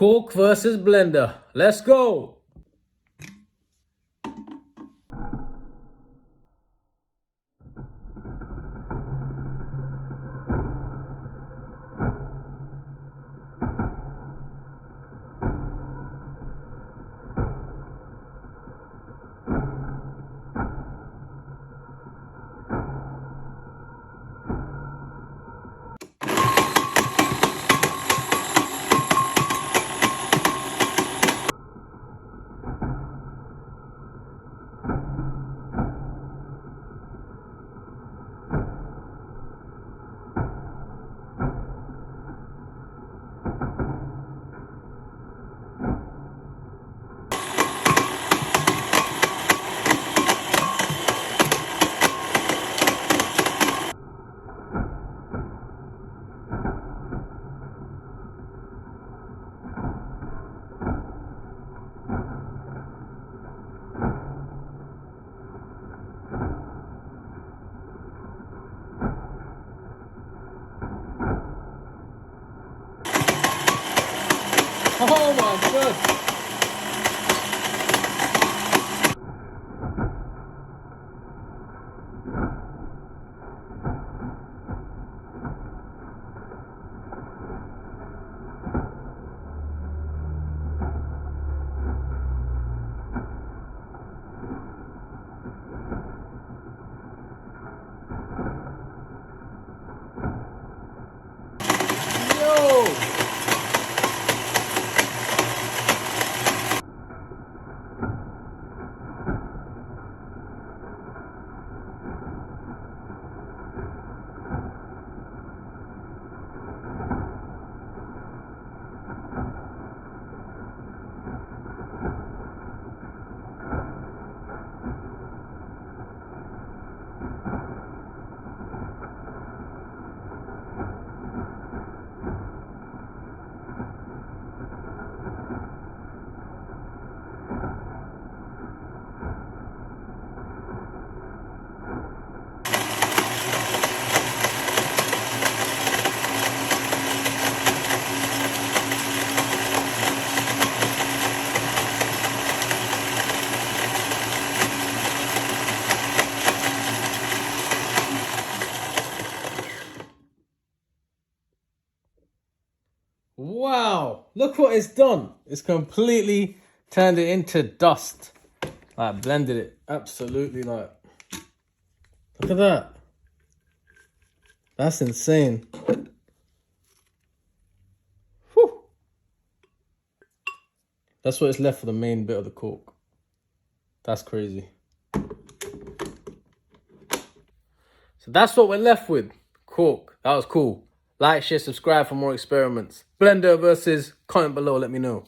Cork versus blender. Let's go. Oh my God. Yo! Wow, look what it's done. It's completely turned it into dust. Like, blended it. Absolutely, like, look at that. That's insane. Whew. That's what is left for the main bit of the cork. That's crazy. So that's what we're left with. Cork. That was cool. Like, share, subscribe for more experiments. Blender versus, comment below, let me know.